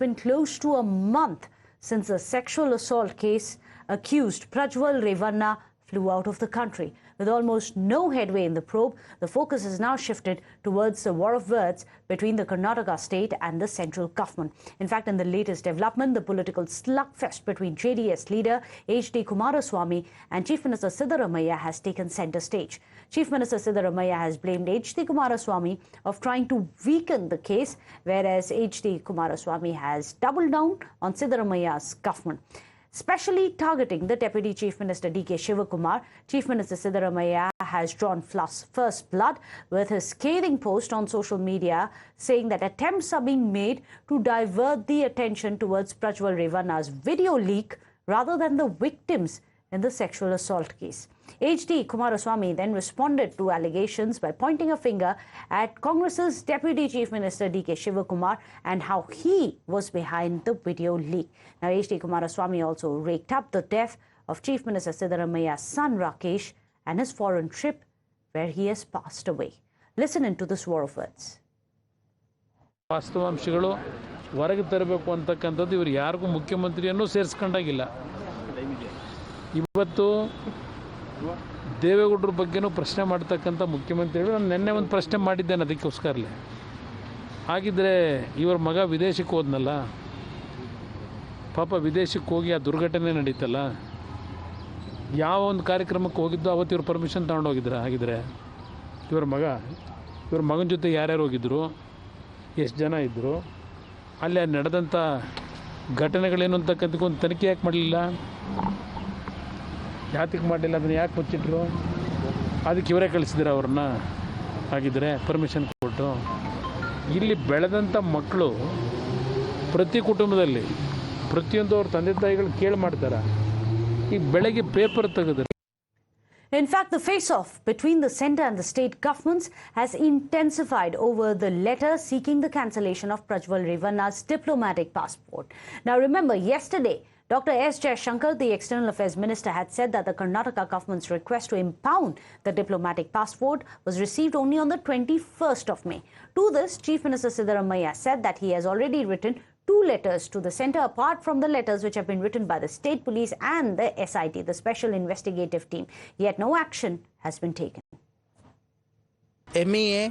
been close to a month since the sexual assault case accused Prajwal Revanna flew out of the country. With almost no headway in the probe, the focus has now shifted towards the war of words between the Karnataka state and the central government. In fact, in the latest development, the political slugfest between JDS leader H.D. Kumaraswamy and Chief Minister Siddaramaiah has taken center stage. Chief Minister Siddaramaiah has blamed H.D. Kumaraswamy of trying to weaken the case, whereas H.D. Kumaraswamy has doubled down on Siddaramaiah's government. Specially targeting the Deputy Chief Minister D.K. Shivakumar, Chief Minister Siddaramaiah has drawn first blood with his scathing post on social media saying that attempts are being made to divert the attention towards Prajwal Revanna's video leak rather than the victims in the sexual assault case. H.D. Kumaraswamy then responded to allegations by pointing a finger at Congress's Deputy Chief Minister D.K. Shivakumar and how he was behind the video leak. Now, H.D. Kumaraswamy also raked up the death of Chief Minister Siddaramaiah's son Rakesh and his foreign trip where he has passed away. Listen into this war of words. ವಾಸ್ತವಾಂಶಗಳು ಹೊರಗೆ ತರಬೇಕು ಅಂತಕ್ಕಂಥದ್ದು ಇವರು ಯಾರಿಗೂ ಮುಖ್ಯಮಂತ್ರಿಯನ್ನು ಸೇರಿಸ್ಕೊಂಡಾಗಿಲ್ಲ. ಇವತ್ತು ದೇವೇಗೌಡರ ಬಗ್ಗೆನೂ ಪ್ರಶ್ನೆ ಮಾಡ್ತಕ್ಕಂಥ ಮುಖ್ಯಮಂತ್ರಿಗಳು ನಾನು ನಿನ್ನೆ ಒಂದು ಪ್ರಶ್ನೆ ಮಾಡಿದ್ದೇನೆ ಅದಕ್ಕೋಸ್ಕರಲೇ. ಹಾಗಿದ್ರೆ ಇವರ ಮಗ ವಿದೇಶಕ್ಕೆ ಹೋದ್ನಲ್ಲ, ಪಾಪ ವಿದೇಶಕ್ಕೆ ಹೋಗಿ ಆ ದುರ್ಘಟನೆ ನಡೀತಲ್ಲ, ಯಾವ ಒಂದು ಕಾರ್ಯಕ್ರಮಕ್ಕೆ ಹೋಗಿದ್ದು ಅವತ್ತು ಇವ್ರು ಪರ್ಮಿಷನ್ ತಗೊಂಡೋಗಿದ್ರ? ಹಾಗಿದ್ರೆ ಇವ್ರ ಮಗನ ಜೊತೆ ಯಾರ್ಯಾರು ಹೋಗಿದ್ರು, ಎಷ್ಟು ಜನ ಇದ್ದರು, ಅಲ್ಲಿ ನಡೆದಂಥ ಘಟನೆಗಳೇನು ಅಂತಕ್ಕಂಥಕ್ಕೆ ಒಂದು ತನಿಖೆ ಯಾಕೆ ಮಾಡಲಿಲ್ಲ? ಯಾತಕ್ಕೆ ಮಾಡಲಿಲ್ಲ? ಅದನ್ನು ಯಾಕೆ ಮುಚ್ಚಿಟ್ರು? ಅದಕ್ಕೆ ಇವರೇ ಕಳಿಸಿದ್ರು ಅವ್ರನ್ನ. ಹಾಗಿದ್ರೆ ಪರ್ಮಿಷನ್ ಕೊಟ್ಟು ಇಲ್ಲಿ ಬೆಳೆದಂಥ ಮಕ್ಕಳು ಪ್ರತಿ ಕುಟುಂಬದಲ್ಲಿ ಪ್ರತಿಯೊಂದು ಅವ್ರ ತಂದೆ ತಾಯಿಗಳು ಕೇಳಿ ಮಾಡ್ತಾರೆ. ಈ ಬೆಳಗ್ಗೆ ಪೇಪರ್ ತೆಗೆದ್ರೆ In fact, the face-off between the centre and the state governments has intensified over the letter seeking the cancellation of Prajwal Revanna's diplomatic passport. Now remember, yesterday, Dr. S. Jaishankar, the External Affairs Minister, had said that the Karnataka government's request to impound the diplomatic passport was received only on the 21st of May. To this, Chief Minister Siddaramaiah said that he has already written 2 letters to the centre apart from the letters which have been written by the state police and the SIT, the Special Investigative Team. Yet no action has been taken. MEA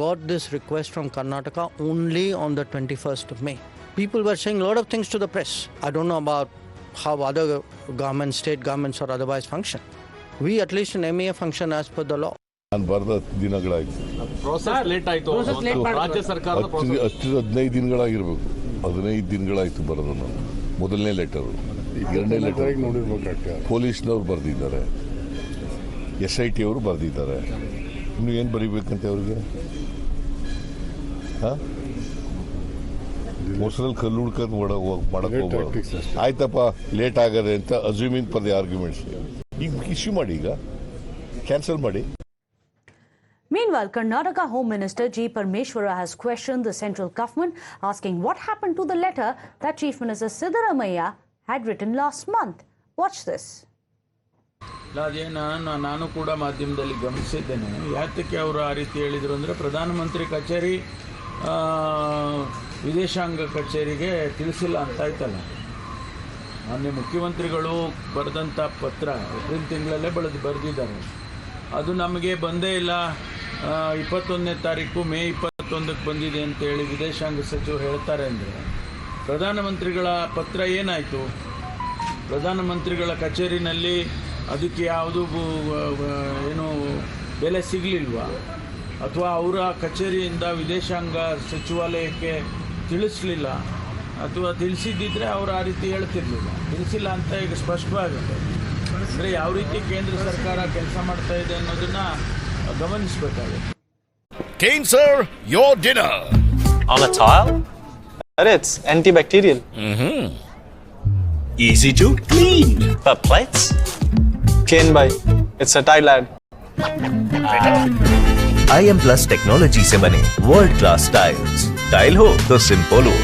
got this request from Karnataka only on the 21st of May. People were saying a lot of things to the press. I don't know about how other governments, state governments or otherwise function. We at least in MEA function as per the law. ನಾನು ಬರೆದ ದಿನಗಳಾಯಿತು. Process late ಆಯಿತು. ರಾಜ್ಯ ಸರ್ಕಾರದ 15 ದಿನಗಳಾಗಿರ್ಬೇಕು. 15 ದಿನಗಳಾಯಿತು ಬರೋದು. ನಾನು ಮೊದಲನೇ letter, ಎರಡನೇ letter ಪೊಲೀಸ್ನವ್ರು ಬರೆದಿದ್ದಾರೆ, SIT ಅವರು ಬರೆದಿದ್ದಾರೆ. ಇನ್ನು ಏನು ಬರೀಬೇಕಂತೆ ಅವ್ರಿಗೆ? ಹಾಂ, ಮೊಸರಲ್ಲಿ ಕಲ್ಲು ಹುಡ್ಕೊಂಡು ಮಾಡಕ್ಕೆ ಹೋಗ್ಬಾರ್ದು. ಆಯ್ತಪ್ಪ, ಲೇಟ್ ಆಗದೆ ಅಂತ ಅಸ್ಯೂಮಿಂಗ್ ಫಾರ್ ದಿ ಆರ್ಗ್ಯುಮೆಂಟ್ಸ್. ಈಗ ಇಶ್ಯೂ ಮಾಡಿ, ಈಗ ಕ್ಯಾನ್ಸಲ್ ಮಾಡಿ. Meanwhile, Karnataka Home Minister G. Parmeshwara has questioned the central government, asking what happened to the letter that Chief Minister Siddaramaiah had written last month. Watch this. ನಾನು ಕೂಡ ಮಾಧ್ಯಮದಲ್ಲಿ ಗಮನಿಸಿದ್ದೇನೆ. ಯಾತಕ್ಕೆ ಅವರು ಆ ರೀತಿ ಹೇಳಿದರು ಅಂದರೆ, ಪ್ರಧಾನಮಂತ್ರಿ ಕಚೇರಿ ವಿದೇಶಾಂಗ ಕಚೇರಿಗೆ ತಿಳಿಸಿಲ್ಲ ಅಂತ ಆಯ್ತಲ್ಲ. ಮಾನ್ಯ ಮುಖ್ಯಮಂತ್ರಿಗಳು ಬರೆದಂಥ ಪತ್ರ ಏಪ್ರಿಲ್ ತಿಂಗಳಲ್ಲೇ ಬರೆದಿದ್ದಾರೆ. ಅದು ನಮಗೆ ಬಂದೇ ಇಲ್ಲ. 21ನೇ ತಾರೀಕು ಮೇ 21ಕ್ಕೆ ಬಂದಿದೆ ಅಂತೇಳಿ ವಿದೇಶಾಂಗ ಸಚಿವರು ಹೇಳ್ತಾರೆ ಅಂದರೆ, ಪ್ರಧಾನಮಂತ್ರಿಗಳ ಪತ್ರ ಏನಾಯಿತು? ಪ್ರಧಾನಮಂತ್ರಿಗಳ ಕಚೇರಿನಲ್ಲಿ ಅದಕ್ಕೆ ಯಾವುದೂ ಏನು ಬೆಲೆ ಸಿಗಲಿಲ್ವಾ? ಅಥವಾ ಅವರ ಕಚೇರಿಯಿಂದ ವಿದೇಶಾಂಗ ಸಚಿವಾಲಯಕ್ಕೆ ತಿಳಿಸಲಿಲ್ಲ? ಅಥವಾ ತಿಳಿಸಿದ್ದಿದ್ರೆ ಅವರು ಆ ರೀತಿ ಹೇಳ್ತಿರ್ಲಿಲ್ಲ. ತಿಳಿಸಿಲ್ಲ ಅಂತ ಈಗ ಸ್ಪಷ್ಟವಾಗುತ್ತೆ. ಅಂದರೆ ಯಾವ ರೀತಿ ಕೇಂದ್ರ ಸರ್ಕಾರ ಕೆಲಸ ಮಾಡ್ತಾ ಇದೆ ಅನ್ನೋದನ್ನ ಗಮನಿಸಬೇಕಾಗುತ್ತೆ. Kane sir, your dinner. On a tile? It's antibacterial. Easy to clean. For plates? Clean by. It's a tile ad. IM Plus technology से बने वर्ल्ड क्लास टाइल्स. टाइल हो तो सिंपल हो.